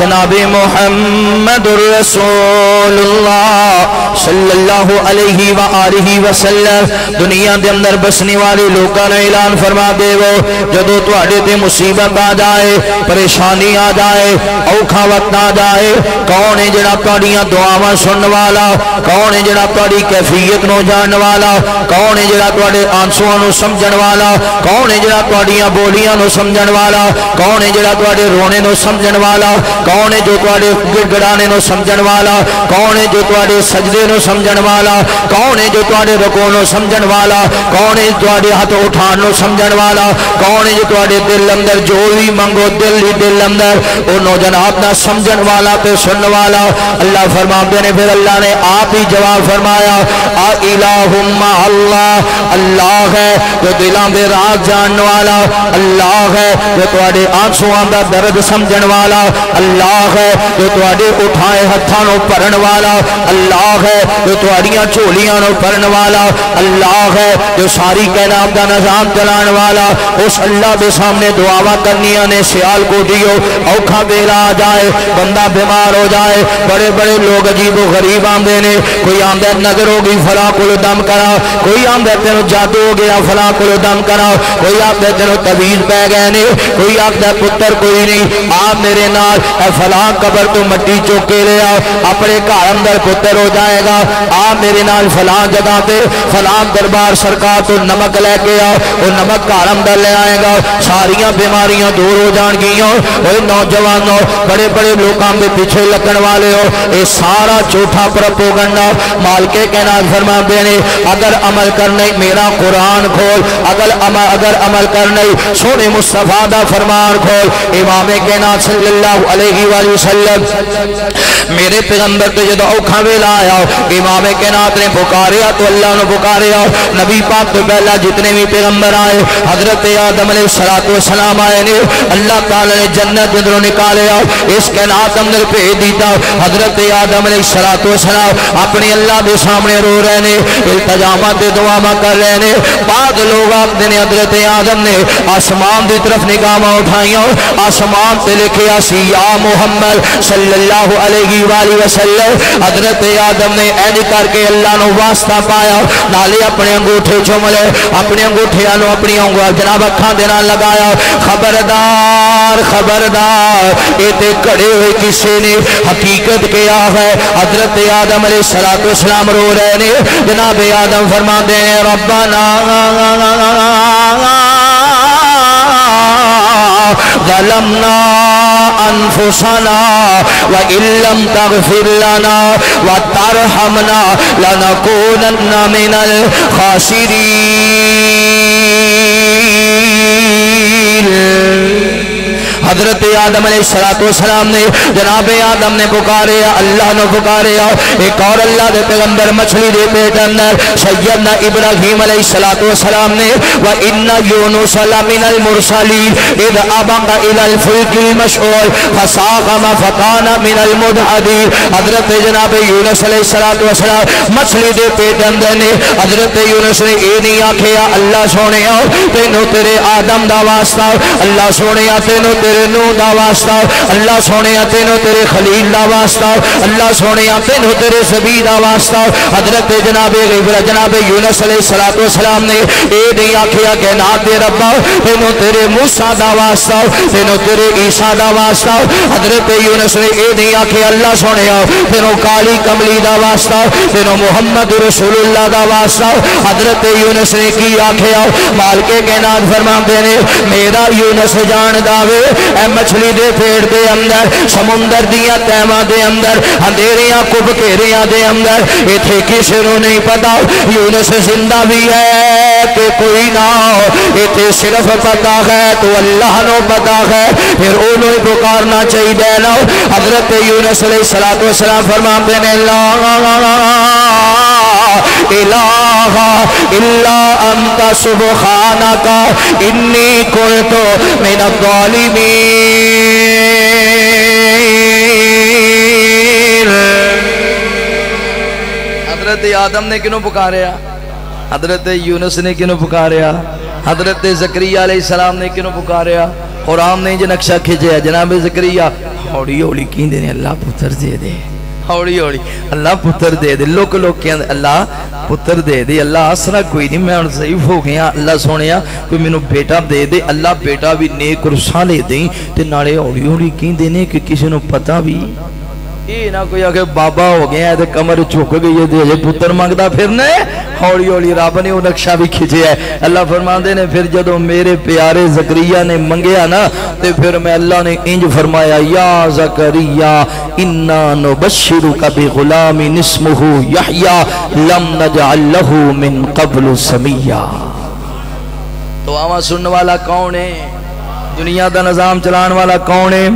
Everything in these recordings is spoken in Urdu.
جناب محمد رسول اللہ صلی اللہ علیہ وآلہ وسلم دنیا دے اندر بسنے والے لوگوں نے اعلان فرما دے وہ جدو تواڈے تے مصیبت آ جائے پریشانی آ جائے اوکھا وقت آ جائے کون ہے جڑا تواڈیاں دعاواں سنن والا کون ہے جڑا تواڈی کیفیت نو جانن والا کون ہے جڑا تواڈے آنسواں نو سمجھن والا کون ہے جڑا تواڈیاں بولیاں نو سمجھن والا کون ہے جڑا تواڈے رونے نو سمجھن والا کون ہے جو تواڈے گڑگڑانے نو سمجھن والا کون ہے جو تواڈے سجدے نو سمجھن والا کون ہے جو تواڈے رکوع نو سمجھن والا کون ہے تواڈے ہاتھ اٹھان نو سمجھن والا کون ہے جو تواڈے دل اندر جو بھی منگو دل ہی دل اندر انہوں جناب نہ سمجھن والا تے سنن والا اللہ فرماتے ہیں پھر اللہ نے آپ ہی جواب فرمایا الہم اللہ اللہ ہے جو دلاں دے راز جانن والا اللہ ہے جو تواڈے آنسواں دا درد سمجھن والا اللہ ہے جو تواڈے اٹھائے ہتھاں نو بھرن والا اللہ ہے جو تواڈیاں جھولیاں نو بھرن والا اللہ ہے جو ساری کائنات دا نظام چلان والا اس اللہ دے سامنے دعاواں کرنیاں نے سیال کو دیو اوکھا ویلا آ جائے بندہ بیمار ہو جائے بڑے بڑے لوگ عجیب و غریب آندے نے کوئی آندہ نظر ہو گئی فلاں کولو دم کرا کوئی آندہ تینو جادو ہو گیا فلاں کولو دم کرا کوئی آندہ تینو تعویذ پہ گئے نے کوئی آندہ پتر کوئی نہیں آپ میرے نال اے فلاں قبر تو مٹی چوک کے لے آؤ اپنے گھر اندر پتر ہو جائے گا آپ میرے نال فلاں جگہ تے فلاں دربار سرکار تو نمک لے کے آؤ وہ نمک گھر اندر لے آئے گا ساریاں بیماریاں دور ہو جان گیاں اوے نوجوانوں بڑے بڑے لوگاں دے پیچھے لگن والے ہو اے سارا جھوٹا پروپیگنڈا مالک کائنات فرماتے ہیں اگر عمل کرنے میرا قرآن کھول اگر عمل کرنے سونے مصطفیٰ دا فرمان کھول امام کائنات صلی اللہ علیہ وآلہ وسلم میرے پیغمبر تے جدو اوکھا ویلا آیا امام کائنات نے پکاریا تو اللہ نے پکاریا نبی پاک تو پہلا جتنے بھی پیغمبر آئے حضرت آدم علیہ السلام آئے نے اللہ تعالی نے جنت اندروں نکالیا اس کائنات اندر بھیج دیتا حضرت آدم علیہ السلام اپنے اللہ دے سامنے رو رہے نے التجامات دعاواں کر رہے نے بعد لوگ آتے نے حضرت آدم نے آسمان دی طرف نگاہاں اٹھائیاں آسمان سے لکھیا سی یا محمد صلی اللہ علیہ وآلہ وسلم حضرت آدم نے اینج کر کے اللہ نو واسطہ پایا نالے اپنے انگوٹھے چوملے اپنے انگوٹھیاں نو اپنی جناب اکھاں دے نال لگایا خبردار خبردار اے تے کھڑے ہوئے کسی نے حقیقت کیا ہے حضرت آدم علیہ السلام رو رہے نے جناب آدم فرماتے ہیں ربنا ظلمنا انفسنا وان لم تغفر لنا وترحمنا لنكونن من الخاسرين حضرت آدم علیہ السلام نے جناب آدم نے پکاریا اللہ نے پکاریا ایک اور اللہ دے پیغمبر مچھلی دے پیٹ اندر سیدنا ابراہیم علیہ السلام نے وَإِنَّ يُونُسَ لَمِنَ الْمُرْسَلِينَ اِذْ أَبَقَ إِلَى الْفُلْكِ الْمَشْحُونِ فَسَاهَمَ فَكَانَ مِنَ الْمُدْحَضِينَ حضرت جناب یونس علیہ السلام مچھلی دے پیٹ اندر نے حضرت یونس نے اے نہیں آکھیا اللہ سونے تینوں تیرے آدم دا واسطہ اللہ سونے تینوں تیرے نو دا واسطہ اللہ سونے تینوں تیرے خلیل دا واسطہ اللہ سونے تینوں تیرے زبی دا واسطہ حضرت جناب یونس علیہ السلام نے اے نہیں آکھیا کہ نا دے ربا تینوں تیرے موسیٰ دا واسطہ تینوں تیرے عیسیٰ دا واسطہ حضرت یونس نے اے نہیں آکھیا اللہ سونے تینوں کالی کملی دا واسطہ تینوں محمد رسول اللہ دا واسطہ حضرت یونس نے کی آکھیا مالک کائنات فرماتے نے میرا یونس جان داوے اے مچھلی دے پیڑ دے اندر سمندر دیا تیمہ دے اندر اندھیریاں کب گھیریاں دے اندر ایتھے کسی نو نہیں پتا یونس زندہ بھی ہے کہ کوئی نہ ایتھے صرف پتا ہے تو اللہ نو پتا ہے پھر انہوں ہی پکارنا چاہیے دینا حضرت یونس علیہ السلام فرماتے ہیں الہ الا انت سبحانک انی کنت من الظالمین حضرت آدم نے کنوں پکاریا حضرت یونس نے کنوں پکاریا حضرت زکریا علیہ السلام نے کنوں پکاریا قرآن نے جو نقشہ کھینچے جناب زکریا ہوڑی ہوڑی کیندے نے اللہ پتر دے دے ہوڑی ہوڑی اللہ پتر دے دے لوک لوک کہندے اللہ پتر دے دے اللہ آسرا کوئی نہیں میں ضعیف ہو گیا اللہ سونیا کوئی مینوں بیٹا دے دے اللہ بیٹا بھی نیک اور صالح دیں تے نالے ہوڑی ہوڑی کیندے نے کہ کسی نوں پتہ بھی یہ نہ کوئی آگے بابا ہو گیا ہے تو کمر چک گئی ہے دے پتر مانگدا پھرنا ہے ہوڑی ہوڑی رب نے وہ نقشہ بھی کھچیا ہے اللہ فرماندے نے پھر جدوں میرے پیارے زکریا نے منگیا نا تے پھر میں اللہ نے انج فرمایا یا زکریا انا نبشرک بغلام اسمہ یحییٰ لم نجعل لہ من قبل سمیا تو آواں سننے والا کون ہے دنیا دا نظام چلان والا کون ہے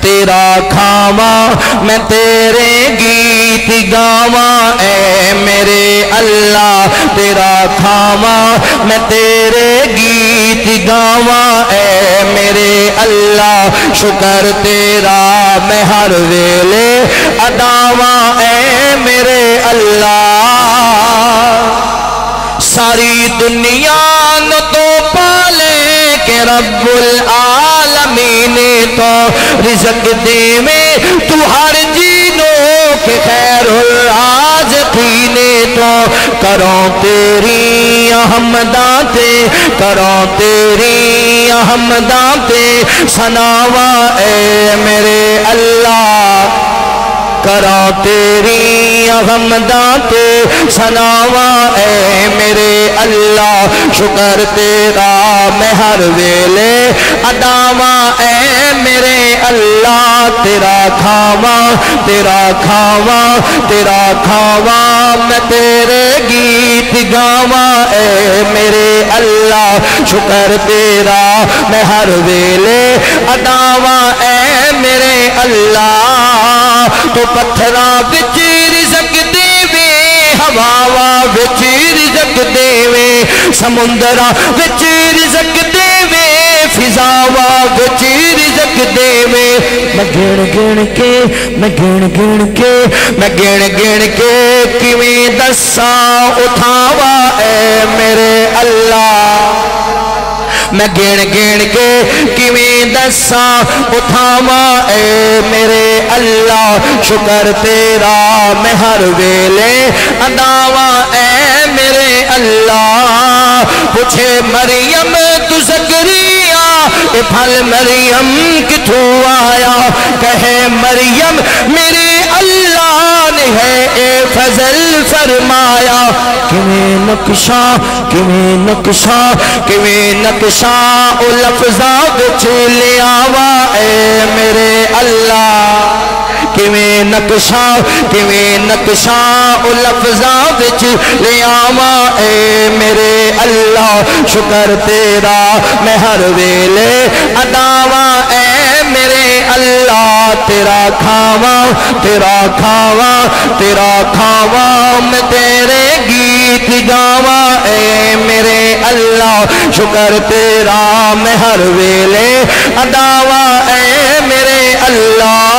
تیرا کھاواں میں تیرے گیت گاواں اے میرے اللہ تیرا کھاواں میں تیرے گیت گاواں اے میرے اللہ شکر تیرا میں ہر ویلے اداواں اے میرے اللہ ساری دنیا نو تو پالے کہ رب العالمین تو رزق دے میں تو ہر جینوں کے خیر الرازقین تو کروں تیری حمداتے کروں تیری حمداتے ثناواں اے میرے اللہ کرا تیری حمداتے ثناواں اے میرے اللہ شکر تیرا میں ہر ویلے اداواں اے میرے اللہ تیرا کھاواں تیرا کھاواں تیرا کھاواں میں تیرے گیت گاواں اے میرے اللہ شکر تیرا میں ہر ویلے اداواں اے میرے اللہ تو پتھراں وچ رزق دیوے ہواواں وچ رزق دیوے سمندراں وچ رزق دیوے فضاواں وچ رزق دیوے میں گن گن کے میں گن گن کے میں گن گن کے کیویں دساں اٹھاواں اے میرے اللہ میں گن گن کے کیویں دساں اٹھاواں اے میرے اللہ شکر تیرا میں ہر ویلے اداواں اے میرے اللہ پوچھے مریم تو زکریا اے پھل مریم کتھوں آیا کہے مریم میرے اللہ نے ہے اے فضل فرمایا کیویں نقشہ کیویں نقشہ کیویں نقشہ او لفظاں وچ لے آواں اے میرے اللہ کیویں نقشہ او لفظاں وچ لے آواں اے میرے اللہ شکر تیرا میں ہر ویلے اداواں اے میرے اللہ تیرا کھاواں تیرا کھاواں تیرا کھاواں میں تیرے گیت گاواں اے میرے اللہ شکر تیرا میں ہر ویلے اداواں اے میرے اللہ